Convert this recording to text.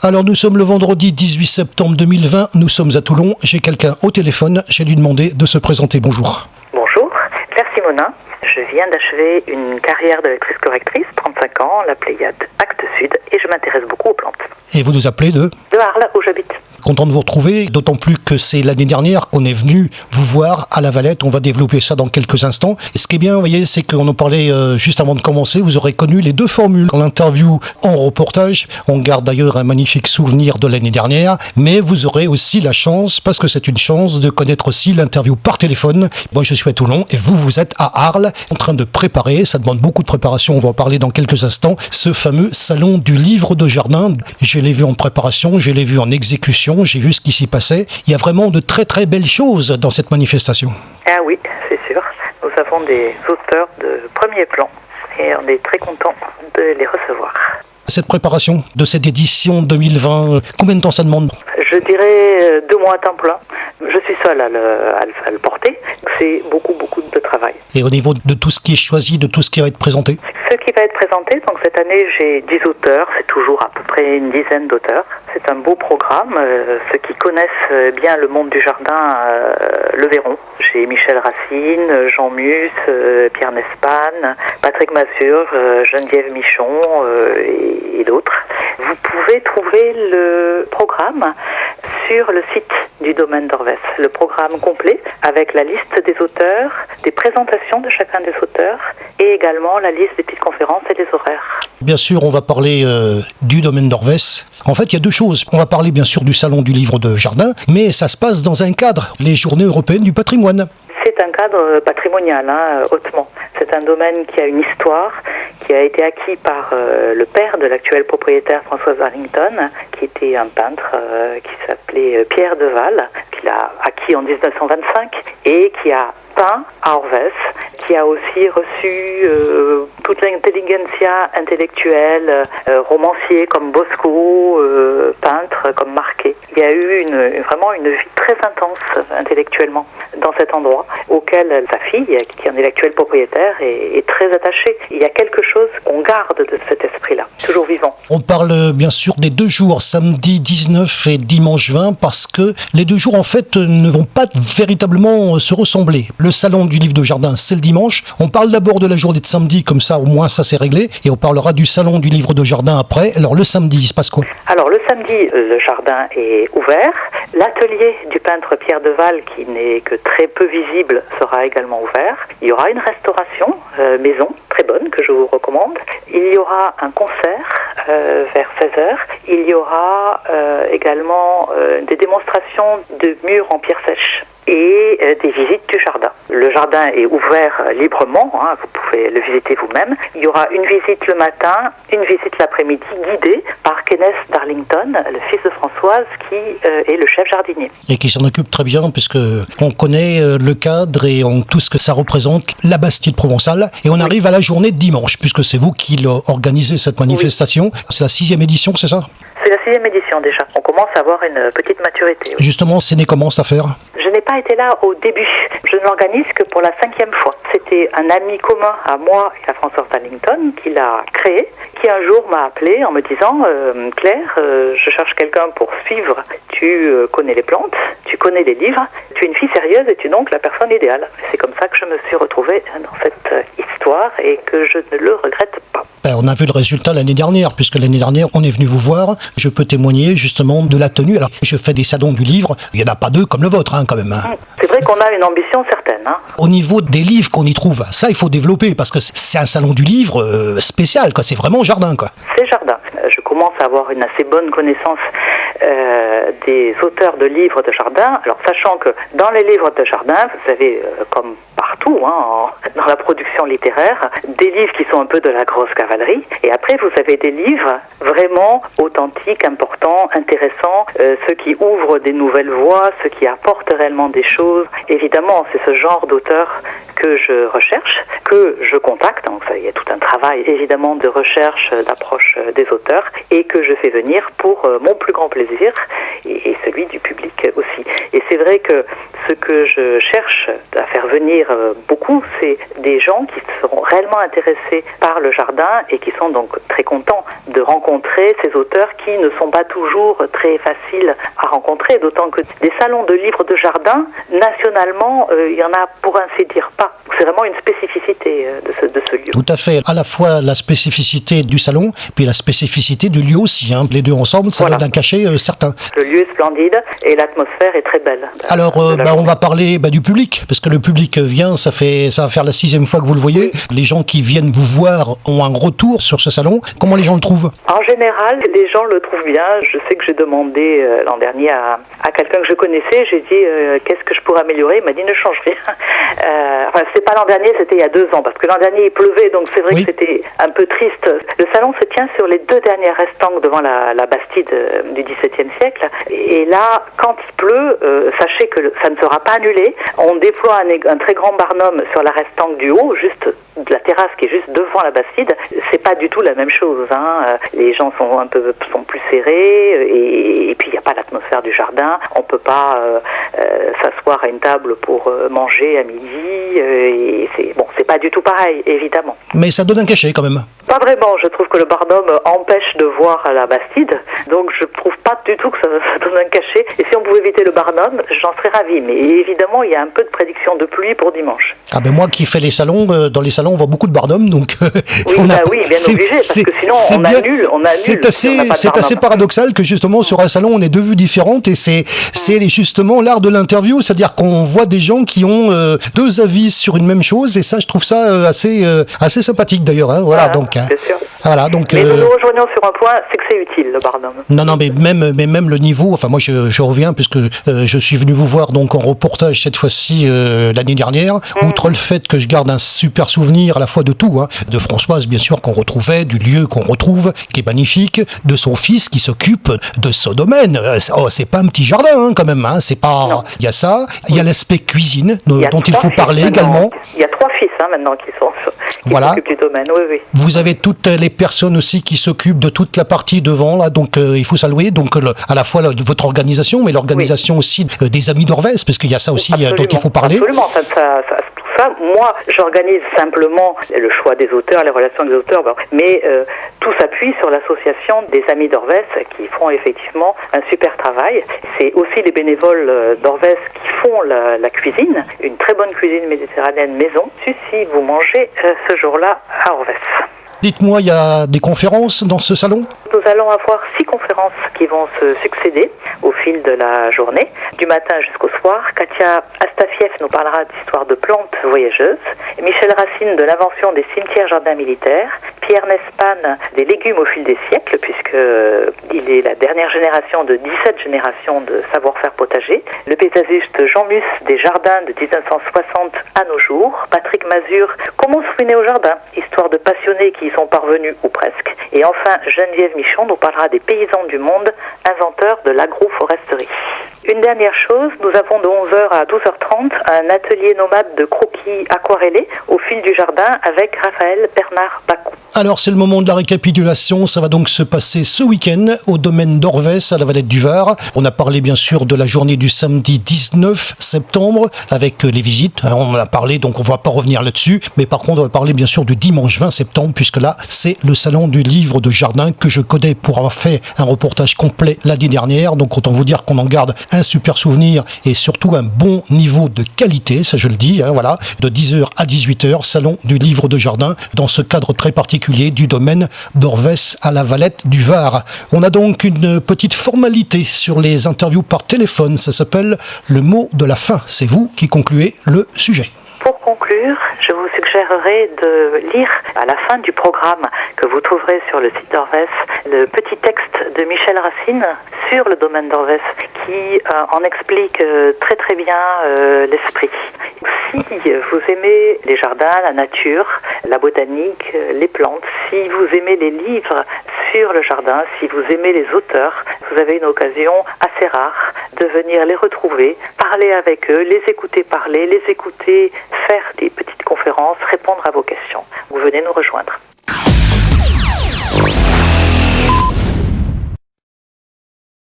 Alors nous sommes le vendredi 18 septembre 2020, nous sommes à Toulon, j'ai quelqu'un au téléphone, j'ai lui demandé de se présenter, bonjour. Bonjour, Claire Simonin, je viens d'achever une carrière de lectrice-correctrice, 35 ans, la Pléiade Actes Sud, et je m'intéresse beaucoup aux plantes. Et vous nous appelez de Arles, où j'habite. Content de vous retrouver, d'autant plus que c'est l'année dernière qu'on est venu vous voir à La Valette. On va développer ça dans quelques instants. Et ce qui est bien, vous voyez, c'est qu'on en parlait juste avant de commencer. Vous aurez connu les deux formules. Dans l'interview en reportage, on garde d'ailleurs un magnifique souvenir de l'année dernière. Mais vous aurez aussi la chance, parce que c'est une chance, de connaître aussi l'interview par téléphone. Moi, je suis à Toulon et vous êtes à Arles en train de préparer. Ça demande beaucoup de préparation. On va en parler dans quelques instants. Ce fameux salon du livre de jardin. Je l'ai vu en préparation, je l'ai vu en exécution. J'ai vu ce qui s'y passait. Il y a vraiment de très très belles choses dans cette manifestation. Ah oui, c'est sûr. Nous avons des auteurs de premier plan et on est très contents de les recevoir. Cette préparation de cette édition 2020, combien de temps ça demande ? Je dirais 2 mois à temps plein. Je suis seule à le porter. C'est beaucoup de travail. Et au niveau de tout ce qui est choisi, de tout ce qui va être présenté ? Ce qui va être présenté, donc cette année j'ai 10 auteurs, c'est toujours à peu près une dizaine d'auteurs. C'est un beau programme, ceux qui connaissent bien le monde du jardin le verront. J'ai Michel Racine, Jean Mus, Pierre Nespan, Patrick Mazur, Geneviève Michon et d'autres. Vous pouvez trouver le programme sur le site du domaine d'Orvès, le programme complet avec la liste des auteurs, des présentations de chacun des auteurs et également la liste des petites conférences et des horaires. Bien sûr, on va parler du domaine d'Orvès. En fait, il y a deux choses. On va parler bien sûr du salon du livre de jardin, mais ça se passe dans un cadre, les journées européennes du patrimoine. C'est un cadre patrimonial, hautement. C'est un domaine qui a une histoire, qui a été acquis par le père de l'actuel propriétaire François Darlington, qui était un peintre qui s'appelait Pierre Deval, qu'il a acquis en 1925 et qui a peint à Orvès, qui a aussi reçu toute l'intelligentsia intellectuelle, romancier comme Bosco, peintre comme Marquet. Il y a eu vraiment une vie très intense intellectuellement dans cet endroit, auquel sa fille, qui en est l'actuel propriétaire, est très attachée. Il y a quelque chose qu'on garde de cet esprit-là, toujours vivant. On parle bien sûr des 2 jours, samedi 19 et dimanche 20, parce que les 2 jours en fait ne vont pas véritablement se ressembler. Le salon du livre de jardin, c'est le dimanche. On parle d'abord de la journée de samedi, comme ça au moins ça c'est réglé, et on parlera du salon du livre de jardin après. Alors le samedi, il se passe quoi ? Alors le samedi, le jardin est ouvert. L'atelier du peintre Pierre Deval, qui n'est que très peu visible, sera également ouvert. Il y aura une restauration maison, très bonne, que je vous recommande. Il y aura un concert vers 16h. Il y aura également des démonstrations de murs en pierre sèche et des visites du jardin. Le jardin est ouvert librement, vous pouvez le visiter vous-même. Il y aura une visite le matin, une visite l'après-midi guidée par Kenneth Darlington, le fils de Françoise, qui est le chef jardinier. Et qui s'en occupe très bien, puisque on connaît le cadre et tout ce que ça représente, la Bastide provençale. Et on arrive à la journée de dimanche, puisque c'est vous qui organisez cette manifestation. Oui. C'est la 6e édition, c'est ça ? C'est la 6e édition déjà. On commence à avoir une petite maturité. Oui. Justement, c'est né comment cette affaire ? Je n'ai pas été là au début. Je ne l'organise que pour la 5e fois. C'était un ami commun à moi et à François Darlington qui l'a créé, qui un jour m'a appelé en me disant « Claire, je cherche quelqu'un pour suivre. Tu connais les plantes, tu connais les livres, tu es une fille sérieuse et tu es donc la personne idéale. » C'est comme ça que je me suis retrouvée dans cette histoire et que je ne le regrette pas. On a vu le résultat l'année dernière, puisque l'année dernière, on est venu vous voir. Je peux témoigner justement de la tenue. Alors, je fais des salons du livre. Il n'y en a pas 2 comme le vôtre, quand même. C'est vrai qu'on a une ambition certaine. Au niveau des livres qu'on y trouve, ça, il faut développer, parce que c'est un salon du livre spécial, quoi. C'est vraiment jardin, quoi. C'est jardin. Je commence à avoir une assez bonne connaissance des auteurs de livres de jardin. Alors, sachant que dans les livres de jardin, vous avez, comme partout, dans la production littéraire, des livres qui sont un peu de la grosse cavalerie. Et après, vous avez des livres vraiment authentiques, importants, intéressants, ceux qui ouvrent des nouvelles voies, ceux qui apportent réellement des choses. Évidemment, c'est ce genre d'auteur que je recherche, que je contacte. Donc, ça, il y a tout un travail, évidemment, de recherche, d'approche des auteurs, et que je fais venir pour mon plus grand plaisir et celui du public aussi. Et c'est vrai que Ce que je cherche à faire venir beaucoup, c'est des gens qui seront réellement intéressés par le jardin et qui sont donc très contents de rencontrer ces auteurs qui ne sont pas toujours très faciles à rencontrer, d'autant que des salons de livres de jardin, nationalement, il y en a pour ainsi dire pas. C'est vraiment une spécificité de ce lieu. Tout à fait. À la fois la spécificité du salon, puis la spécificité du lieu aussi. Les deux ensemble, ça donne un cachet certain. Le lieu est splendide et l'atmosphère est très belle. Alors, on va parler du public, parce que le public vient, ça va faire la 6e fois que vous le voyez. Oui. Les gens qui viennent vous voir ont un retour sur ce salon. Comment les gens le trouvent? En général, les gens le trouvent bien. Je sais que j'ai demandé l'an dernier à quelqu'un que je connaissais, j'ai dit qu'est-ce que je pourrais améliorer. Il m'a dit ne change rien. C'est pas l'an dernier, c'était il y a 2 ans, parce que l'an dernier il pleuvait, donc c'est vrai que c'était un peu triste. Le salon se tient sur les 2 dernières restanques devant la Bastide du XVIIe siècle. Et là, quand il pleut, sachez que ça ne sera pas annulé. On déploie un très grand barnum sur la restanque du haut, juste de la terrasse qui est juste devant la Bastide. C'est pas du tout la même chose. Les gens sont plus serrés et puis il n'y a pas l'atmosphère du jardin. On peut pas s'asseoir à une table pour manger à midi. Et c'est pas du tout pareil, évidemment. Mais ça donne un cachet quand même. Pas vraiment. Je trouve que le barnum empêche de voir la Bastide. Donc je trouve pas du tout que ça donne un cachet. Et si on pouvait éviter le barnum, j'en serais ravie. Mais évidemment, il y a un peu de prédiction de pluie pour dimanche. Ah ben moi qui fais les salons, dans les salons on voit beaucoup de barnum, donc oui, bien obligé, parce que sinon on annule. C'est assez paradoxal que justement sur un salon on ait 2 vues différentes et c'est justement l'art de l'interview, c'est-à-dire qu'on voit des gens qui ont 2 avis sur une même chose et ça je trouve ça assez sympathique d'ailleurs. Voilà, donc. C'est sûr. Voilà, donc, mais nous rejoignons sur un point, c'est que c'est utile le barnum. Non, mais même le niveau. Enfin, moi, je reviens puisque je suis venu vous voir donc en reportage cette fois-ci l'année dernière. Outre le fait que je garde un super souvenir à la fois de tout, de Françoise bien sûr qu'on retrouvait, du lieu qu'on retrouve, qui est magnifique, de son fils qui s'occupe de ce domaine. C'est pas un petit jardin quand même. C'est pas. Il y a ça. Il y a l'aspect cuisine dont il faut parler également. Il y a 3 fils maintenant qui s'occupent du domaine. Oui. Vous avez toutes les personnes aussi qui s'occupent de toute la partie devant là, donc il faut saluer donc à la fois votre organisation, mais l'organisation aussi des Amis d'Orvès, parce qu'il y a ça aussi dont il faut parler. Absolument, ça, moi, j'organise simplement le choix des auteurs, les relations des auteurs, mais tout s'appuie sur l'association des Amis d'Orvès qui font effectivement un super travail. C'est aussi les bénévoles d'Orvès qui font la cuisine, une très bonne cuisine méditerranéenne maison, si vous mangez ce jour-là à Orvès. Dites-moi, il y a des conférences dans ce salon? Nous allons avoir 6 conférences qui vont se succéder au fil de la journée, du matin jusqu'au soir. Katia Astafiev nous parlera d'histoire de plantes voyageuses, Michel Racine de l'invention des cimetières-jardins militaires, Pierre Nespan des légumes au fil des siècles, puisqu'il est la dernière génération de 17 générations de savoir-faire potager, le paysagiste Jean Mus des jardins de 1960 à nos jours, Patrick Mazur, comment se ruiner au jardin, histoire de passionnés qui y sont parvenus ou presque, et enfin Geneviève Michon nous parlera des paysans du monde, inventeurs de l'agroforesterie. Une dernière chose, nous avons de 11h à 12h30 un atelier nomade de croquis aquarellés au fil du jardin avec Raphaël Bernard Bacou. Alors c'est le moment de la récapitulation, ça va donc se passer ce week-end au domaine d'Orvès à la Valette du Var. On a parlé bien sûr de la journée du samedi 19 septembre avec les visites, on en a parlé donc on ne va pas revenir là-dessus, mais par contre on va parler bien sûr du dimanche 20 septembre puisque là c'est le salon du livre de jardin que je connais pour avoir fait un reportage complet l'année dernière, donc autant vous dire qu'on en garde un super souvenir et surtout un bon niveau de qualité, ça je le dis, voilà, de 10h à 18h, salon du livre de jardin dans ce cadre très particulier du domaine d'Orvès à la Valette du Var. On a donc une petite formalité sur les interviews par téléphone, ça s'appelle le mot de la fin, c'est vous qui concluez le sujet. Pour conclure, je vous suggérerai de lire à la fin du programme que vous trouverez sur le site d'Orvès le petit texte de Michel Racine sur le domaine d'Orvès qui en explique très très bien l'esprit. Si vous aimez les jardins, la nature, la botanique, les plantes, si vous aimez les livres sur le jardin, si vous aimez les auteurs, vous avez une occasion assez rare de venir les retrouver, parler avec eux, les écouter parler, les écouter faire des petites conférences, répondre à vos questions. Vous venez nous rejoindre.